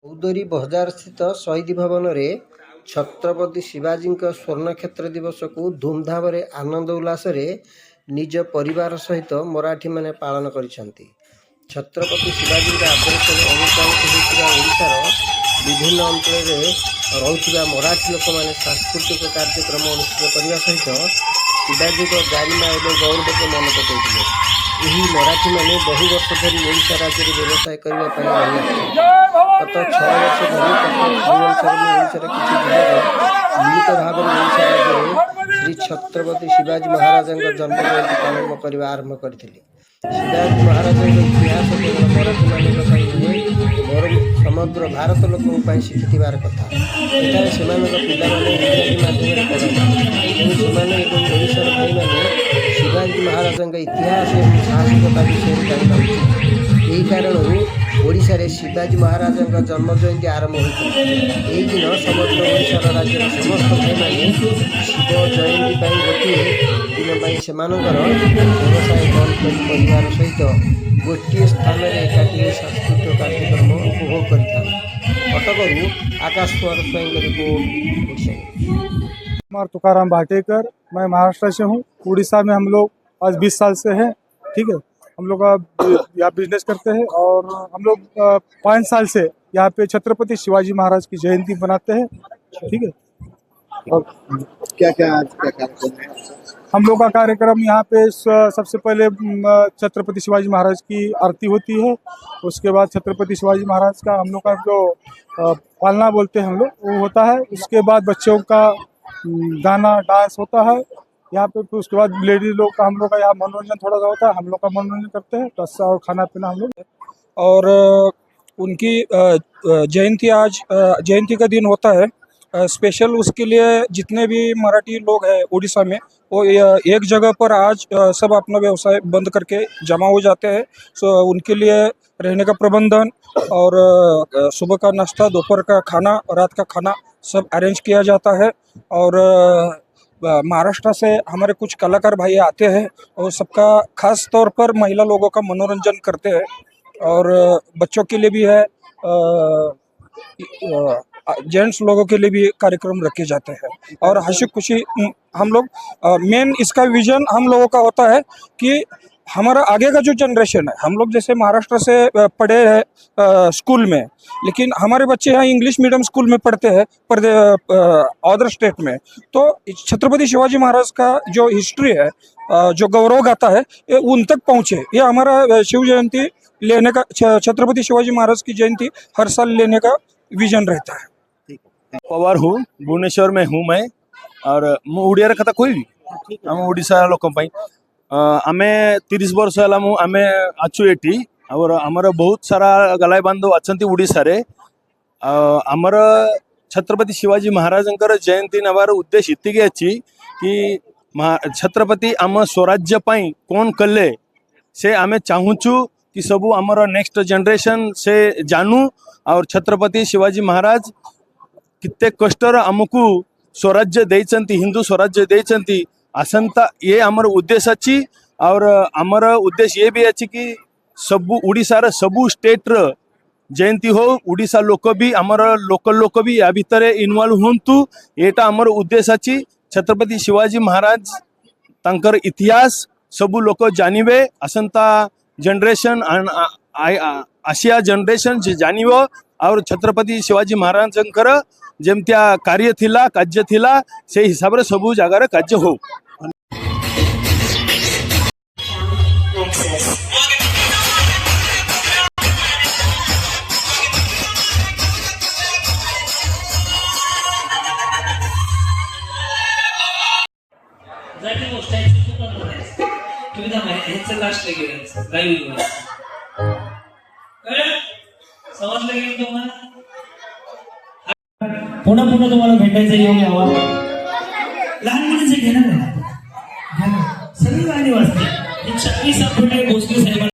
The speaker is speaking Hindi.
चौधरी बजार स्थित शहीद भवन में छत्रपति शिवाजी स्वर्णक्षेत्र दिवस को धूमधाम आनंद उल्लास निज परिवार सहित मराठी मैंने पालन कर छत्रपति शिवाजी आदर्श अनुप्राणित होशार विभिन्न अंचल रुवा मराठी लोक मैंने सांस्कृतिक कार्यक्रम अनुष्ठित करने सहित शिवाजी गारिमा और गौरव को मन पकाइले। यही मराठी मैंने बहु वर्ष धरी ओडिशा राज्य में व्यवसाय करने गत 6 वर्ष धरी ओडिशार किसी जिले मिलित भाव में ओडिशा राज्य में श्री छत्रपति शिवाजी महाराज जन्म जयंती पालन करने आरंभ करते। शिवाजी महाराज इतिहास केवल मराठी मान समग्र भारत लोक शिखिबार कथा एठार से पिलाने इंग्राजी माध्यम ओडिशार भाई मैंने शिवाजी महाराज इतिहास और साहसिकता विषय जानना यही कारण ओडिशा शिवाजी महाराज जन्म जयंती आरंभ होता यही दिन समग्र ओडिशार राज्य समस्त भाई मैंने शिव जयंती गोटे दिन से व्यवसाय बंद कर परिवार सहित गोटे स्थान में एकाठी सांस्कृतिक कार्यक्रम उपभोग कर आकाश कुमार स्वयं रिपोर्ट। कुमार तुकाराम भाटेकर, मैं महाराष्ट्र से हूँ। उड़ीसा में हम लोग आज 20 साल से हैं। ठीक है, हम लोग यहाँ बिजनेस करते हैं और हम लोग 5 साल से यहाँ पे छत्रपति शिवाजी महाराज की जयंती मनाते हैं। ठीक है, और क्या कार्यक्रम है? हम लोग का कार्यक्रम यहाँ पे सबसे पहले छत्रपति शिवाजी महाराज की आरती होती है। उसके बाद छत्रपति शिवाजी महाराज का हम लोग का जो पालना बोलते हैं हम लोग वो होता है। उसके बाद बच्चों का गाना डांस होता है यहाँ पे। फिर उसके बाद लेडीज लोग का हम लोग का यहाँ मनोरंजन थोड़ा सा होता है। हम लोग का मनोरंजन करते हैं रस्सा और खाना पीना हम लोग। और उनकी जयंती आज जयंती का दिन होता है स्पेशल। उसके लिए जितने भी मराठी लोग हैं उड़ीसा में वो एक जगह पर आज सब अपना व्यवसाय बंद करके जमा हो जाते हैं। सो उनके लिए रहने का प्रबंधन और सुबह का नाश्ता, दोपहर का खाना, रात का खाना सब अरेंज किया जाता है। और महाराष्ट्र से हमारे कुछ कलाकार भाई आते हैं और सबका खास तौर पर महिला लोगों का मनोरंजन करते हैं और बच्चों के लिए भी है, जेंट्स लोगों के लिए भी कार्यक्रम रखे जाते हैं। और हंसी खुशी हम लोग मेन इसका विजन हम लोगों का होता है कि हमारा आगे का जो जनरेशन है, हम लोग जैसे महाराष्ट्र से पढ़े हैं स्कूल में, लेकिन हमारे बच्चे यहाँ इंग्लिश मीडियम स्कूल में पढ़ते हैं अदर स्टेट में। तो छत्रपति शिवाजी महाराज का जो हिस्ट्री है, जो गौरव गाथा है, ये उन तक पहुँचे। ये हमारा शिव जयंती लेने का, छत्रपति शिवाजी महाराज की जयंती हर साल लेने का विजन रहता है। पवार हूँ, भुवनेश्वर में हूँ मैं। और ओडिया कथा कोई आम ओडिशा लोक आमे 30 वर्ष है आमे आछु एटी और आमर बहुत सारा गलाय बांधव अच्छा ओडिशा रे। आमर छत्रपति शिवाजी महाराज जयंती नवार उद्देश्य इतनी अच्छी कि छत्रपति आम स्वराज्य पाई कौन कले से आमे चाहूचु कि सबू आमर नेक्स्ट जनरेशन से जानू। और छत्रपति शिवाजी महाराज कितने कष्टर आमको स्वराज्य देइचंती, हिंदू स्वराज्य देइचंती आसंता ये आमर उद्देश्य अच्छी। और आमर उद्देश्य ये भी अच्छी कि सबू उड़ीसार सबू स्टेट जयंती हो, उड़ीसा लोक भी आमर लोकल लोक भी या भितर इनवॉल्व होंतु, एटा आमर उद्देश्य अच्छी। छत्रपति शिवाजी महाराज तांकर इतिहास सबू लोक जानिबे, आसंता जनरेशन आसिया जनरेशन जानिब। और छत्रपति शिवाजी महाराज जमतिया कार्य थिला, कार्य थिला, से हिसाब रे सबू जगार कार्य हो। पुन्हा तुम्हाला भेटायचं योग यावा। लहान मुलीचे घेणार सगळी गाणी वाजते. 26 आठवडे भोसले साहेब